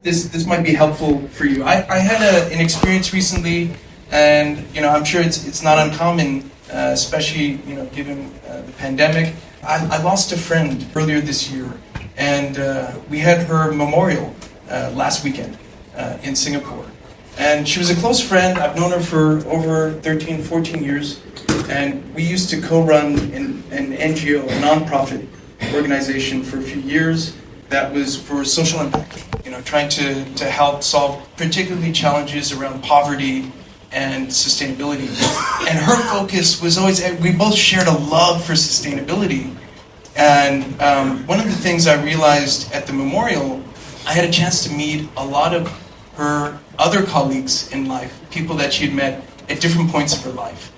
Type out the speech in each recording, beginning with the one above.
this might be helpful for you. I had an experience recently, and I'm sure it's not uncommon, especially given the pandemic. I lost a friend earlier this year, and we had her memorial last weekend in Singapore. And she was a close friend. I've known her for over 13, 14 years, and we used to co-run an NGO, a non-profit organization for a few years that was for social impact, trying to help solve particularly challenges around poverty and sustainability. And her focus was always, we both shared a love for sustainability. And one of the things I realized at the memorial, I had a chance to meet a lot of her other colleagues in life, people that she had met at different points of her life.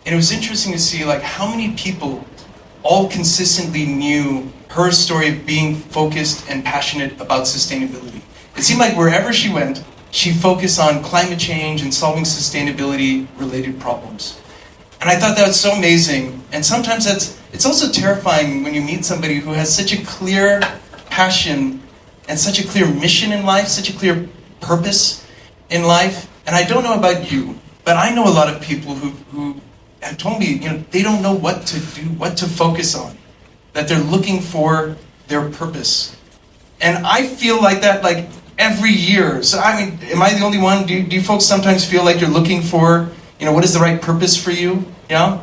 And it was interesting to see how many people all consistently knew her story of being focused and passionate about sustainability. It seemed like wherever she went, she focused on climate change and solving sustainability-related problems. And I thought that was so amazing. And sometimes it's also terrifying when you meet somebody who has such a clear passion and such a clear mission in life, such a clear purpose in life. And I don't know about you, but I know a lot of people who have told me, they don't know what to do, what to focus on, that they're looking for their purpose. And I feel like that every year. So am I the only one? Do you folks sometimes feel like you're looking for, what is the right purpose for you? Yeah?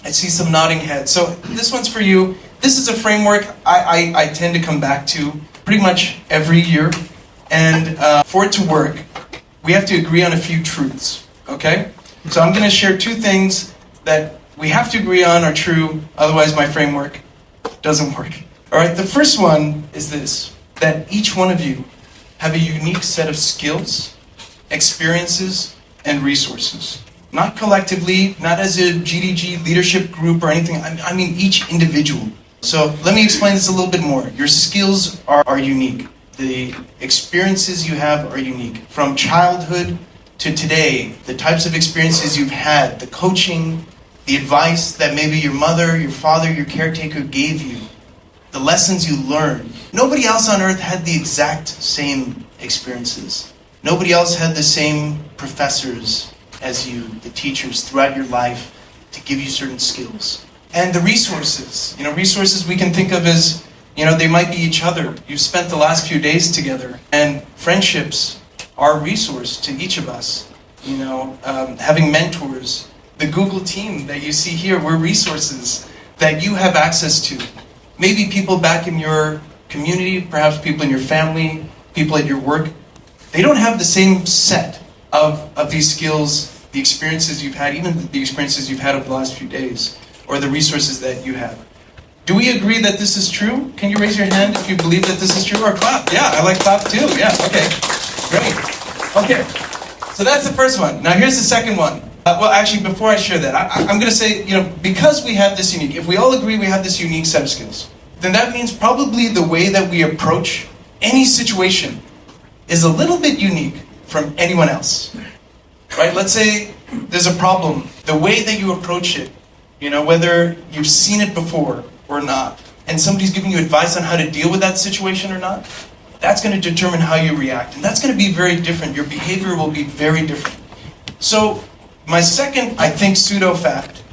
I see some nodding heads. So this one's for you. This is a framework I tend to come back to pretty much every year. And for it to work, we have to agree on a few truths, okay? So I'm going to share two things that we have to agree on are true, otherwise my framework doesn't work. All right, the first one is this, that each one of you have a unique set of skills, experiences, and resources. Not collectively, not as a GDG leadership group or anything, I mean each individual. So let me explain this a little bit more. Your skills are unique. The experiences you have are unique. From childhood to today, the types of experiences you've had, the coaching, the advice that maybe your mother, your father, your caretaker gave you, the lessons you learned. Nobody else on earth had the exact same experiences. Nobody else had the same professors as you, the teachers throughout your life to give you certain skills. And the resources, resources we can think of as, they might be each other. You've spent the last few days together, and friendships are a resource to each of us. Having mentors, the Google team that you see here, we're resources that you have access to. Maybe people back in your community, perhaps people in your family, people at your work, they don't have the same set of these skills, the experiences you've had, even the experiences you've had over the last few days, or the resources that you have. Do we agree that this is true? Can you raise your hand if you believe that this is true? Or clap? Yeah, I like clap too. Yeah, okay. Great. Okay, so that's the first one. Now here's the second one. Well, actually, before I share that, I'm going to say, because we have this unique, if we all agree we have this unique set of skills, then that means probably the way that we approach any situation is a little bit unique from anyone else. Right? Let's say there's a problem. The way that you approach it, whether you've seen it before or not, and somebody's giving you advice on how to deal with that situation or not, that's going to determine how you react. And that's going to be very different. Your behavior will be very different. So my second, I think, pseudo-fact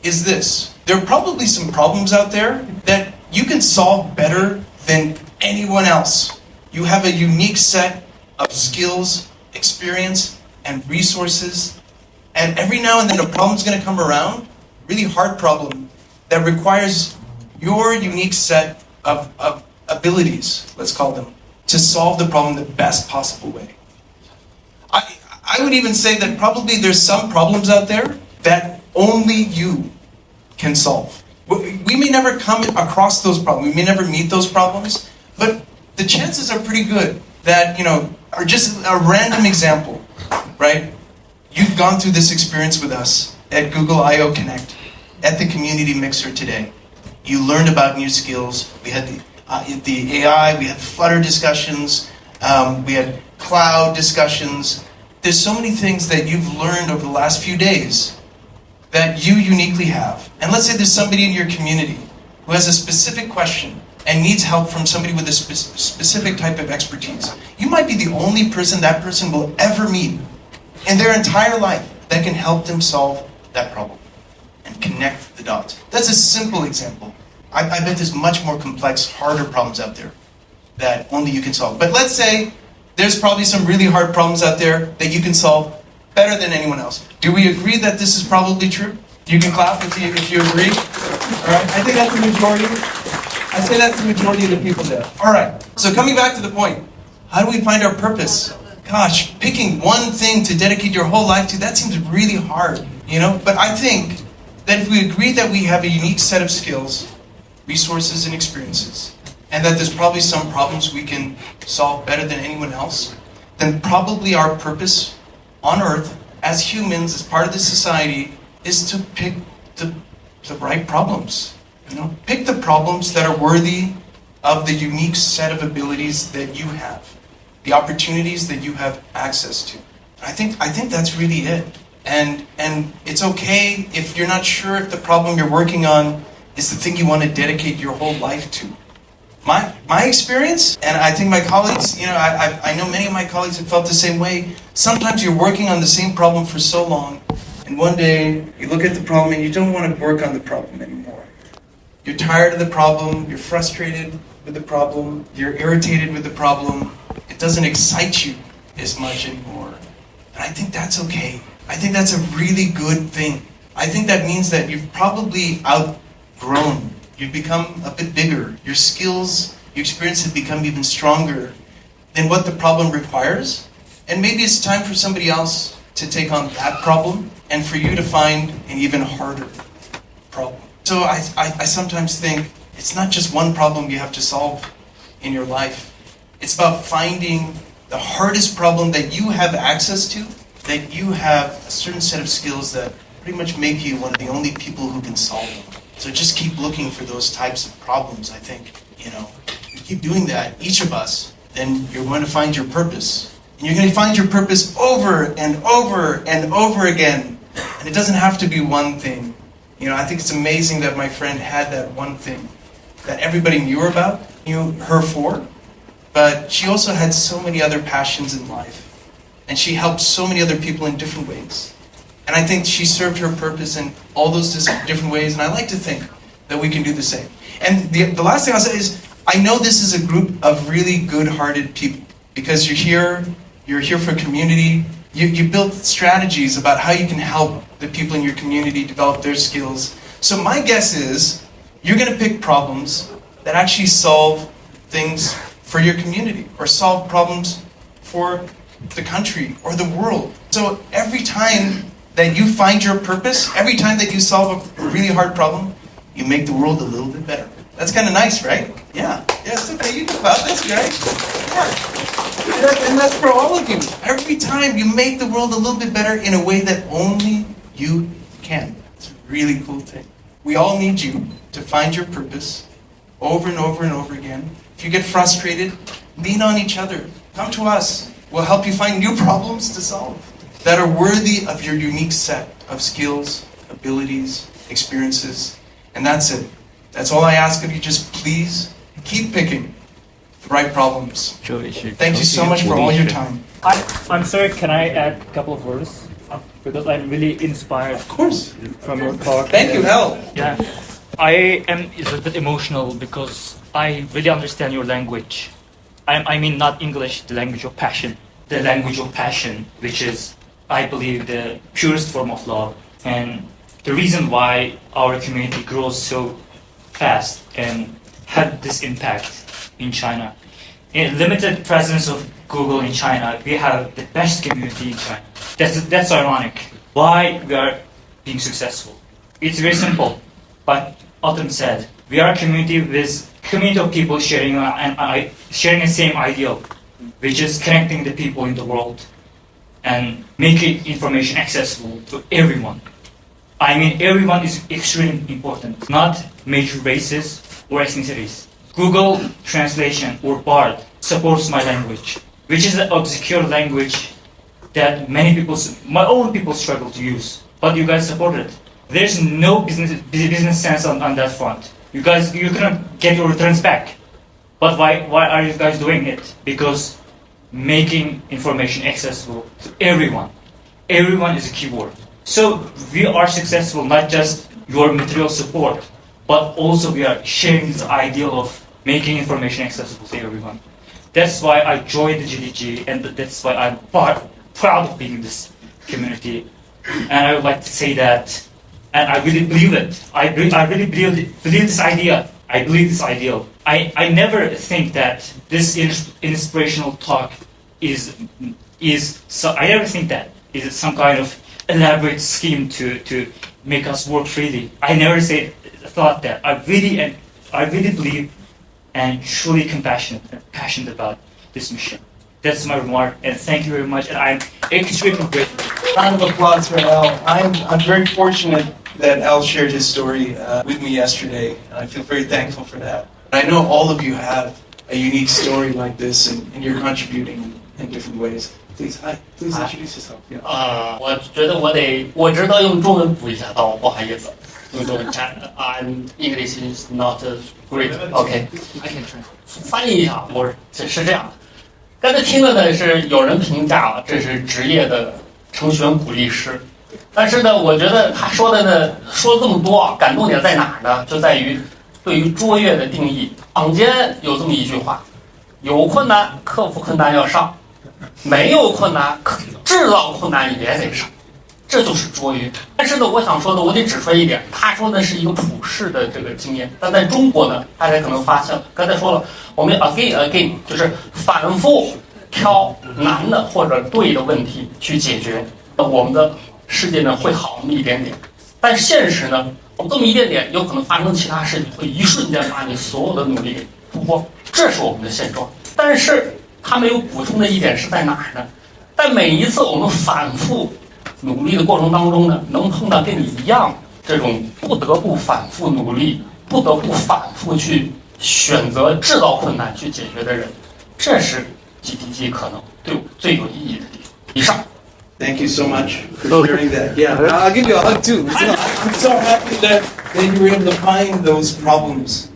is this. There are probably some problems out there that you can solve better than anyone else. You have a unique set of skills, experience, and resources. And every now and then a problem's going to come around, really hard problem, that requires your unique set of abilities, let's call them, to solve the problem the best possible way. I would even say that probably there's some problems out there that only you can solve. We may never come across those problems, we may never meet those problems, but the chances are pretty good that, are just a random example, right? You've gone through this experience with us at Google I/O Connect, at the Community Mixer today. You learned about new skills. We had the AI, we had Flutter discussions, we had cloud discussions. There's so many things that you've learned over the last few days that you uniquely have. And let's say there's somebody in your community who has a specific question and needs help from somebody with a specific type of expertise, you might be the only person that person will ever meet in their entire life that can help them solve that problem and connect the dots. That's a simple example. I bet there's much more complex, harder problems out there that only you can solve. But let's say there's probably some really hard problems out there that you can solve better than anyone else. Do we agree that this is probably true? You can clap if you agree. All right, I think that's the majority. I say that's the majority of the people there. All right, so coming back to the point, how do we find our purpose? Gosh, picking one thing to dedicate your whole life to, that seems really hard, you know? But I think that if we agree that we have a unique set of skills, resources, and experiences, and that there's probably some problems we can solve better than anyone else, then probably our purpose on Earth, as humans, as part of this society, is to pick the right problems. You know, pick the problems that are worthy of the unique set of abilities that you have, the opportunities that you have access to. I think that's really it. And it's okay if you're not sure if the problem you're working on is the thing you want to dedicate your whole life to. My experience, and I think my colleagues, you know, I know many of my colleagues have felt the same way. Sometimes you're working on the same problem for so long, and one day you look at the problem and you don't want to work on the problem anymore. You're tired of the problem, you're frustrated with the problem, you're irritated with the problem. It doesn't excite you as much anymore. And I think that's okay. I think that's a really good thing. I think that means that you've probably outgrown. You've become a bit bigger. Your skills, your experience have become even stronger than what the problem requires. And maybe it's time for somebody else to take on that problem and for you to find an even harder problem. So I sometimes think it's not just one problem you have to solve in your life. It's about finding the hardest problem that you have access to, that you have a certain set of skills that pretty much make you one of the only people who can solve them. So just keep looking for those types of problems, I think. You know, if you keep doing that, each of us, then you're going to find your purpose. And you're going to find your purpose over and over and over again. And it doesn't have to be one thing. You know, I think it's amazing that my friend had that one thing that everybody knew her for, but she also had so many other passions in life. And she helped so many other people in different ways. And I think she served her purpose in all those different ways, and I like to think that we can do the same. And the last thing I'll say is, I know this is a group of really good-hearted people, because you're here for community. You build strategies about how you can help the people in your community develop their skills. So my guess is, you're going to pick problems that actually solve things for your community, or solve problems for the country or the world. So every time that you find your purpose, every time that you solve a really hard problem, you make the world a little bit better. That's kind of nice, right? Yeah, it's okay, you can clap, that's great. Yeah. And that's for all of you. Every time you make the world a little bit better in a way that only you can. It's a really cool thing. We all need you to find your purpose over and over and over again. If you get frustrated, lean on each other. Come to us. We'll help you find new problems to solve that are worthy of your unique set of skills, abilities, experiences. And that's it. That's all I ask of you. Just please keep picking the right problems. Thank you so much for all your time. I'm sorry, can I add a couple of words? Because I'm really inspired. Of course. From your talk. Thank you, Hal. Yeah. I am a bit emotional because I really understand your language. I mean not English, the language of passion. The language of passion, which is, I believe, the purest form of love. And the reason why our community grows so fast and had this impact in China. In limited presence of Google in China, we have the best community in China. That's ironic. Why we are being successful? It's very simple. But Autumn said, we are a community of people sharing the same ideal, which is connecting the people in the world and making information accessible to everyone. I mean, everyone is extremely important, not major races or ethnicities. Google Translation or Bard supports my language, which is an obscure language that my own people struggle to use, but you guys support it. There's no business sense on that front. You couldn't get your returns back. But why are you guys doing it? Because making information accessible to everyone. Everyone is a keyword. So we are successful not just your material support, but also we are sharing this ideal of making information accessible to everyone. That's why I joined the GDG, and that's why I'm proud of being in this community. And I would like to say that, and I really believe it. I really believe this idea. I believe this ideal. I never think that this inspirational talk is I never think that is some kind of elaborate scheme to make us work freely. I never thought that. I really believe and truly passionate about this mission. That's my remark, and thank you very much. And I'm extremely grateful. Round of applause for Al. I'm very fortunate that Al shared his story with me yesterday, and I feel very thankful for that. I know all of you have a unique story like this, and you're contributing in different ways. Please introduce yourself. Yeah. 我觉得我知道用中文补一下刀，不好意思，用中文看。English is not great. OK, I can try. 翻译一下，是这样的。刚才听了呢，是有人评价这是职业的程序员鼓励师，但是呢，我觉得他说的呢，说这么多，感动点在哪儿呢？就在于对于卓越的定义。坊间有这么一句话：有困难克服困难要上，没有困难制造困难也得上，这就是卓越。但是呢，我想说的，我得指出一点，他说的是一个普世的这个经验，但在中国呢，大家可能发现了，刚才说了，我们 again 就是反复挑难的或者对的问题去解决，我们的世界呢会好那么一点点。但现实呢，这么一点点有可能发生其他事情，会一瞬间把你所有的努力给突破，这是我们的现状。但是他没有补充的一点是在哪儿呢？在每一次我们反复努力的过程当中呢，能碰到跟你一样这种不得不反复努力、不得不反复去选择制造困难去解决的人，这是 GDG 可能对我最有意义的地方。以上。Thank you so much for sharing that. Yeah, I'll give you a hug too. I'm so happy that you were able to find those problems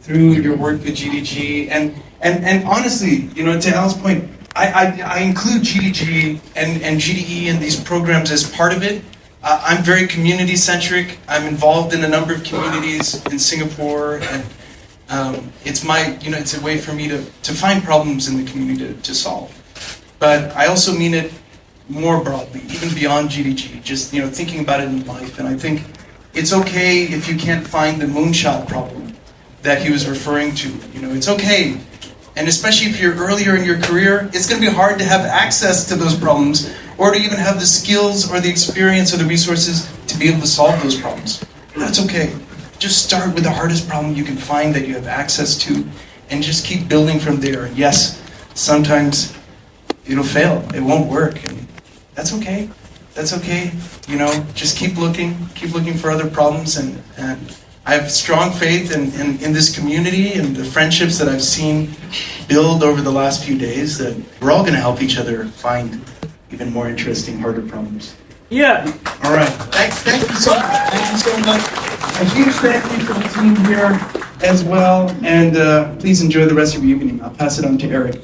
through your work with GDG. And honestly, you know, to Al's point, I include GDG and GDE and these programs as part of it. I'm very community-centric. I'm involved in a number of communities in Singapore, and it's a way for me to find problems in the community to solve. But I also mean it more broadly, even beyond GDG, just, you know, thinking about it in life. And I think it's okay if you can't find the moonshot problem that he was referring to. You know, it's okay. And especially if you're earlier in your career, it's going to be hard to have access to those problems or to even have the skills or the experience or the resources to be able to solve those problems. That's okay. Just start with the hardest problem you can find that you have access to and just keep building from there. And yes, sometimes it'll fail. It won't work. And that's okay. That's okay. You know, just keep looking for other problems. And I have strong faith in this community and the friendships that I've seen build over the last few days that we're all going to help each other find even more interesting, harder problems. Yeah. All right. Thank you so much. Thank you so much. A huge thank you for the team here as well. And please enjoy the rest of your evening. I'll pass it on to Eric.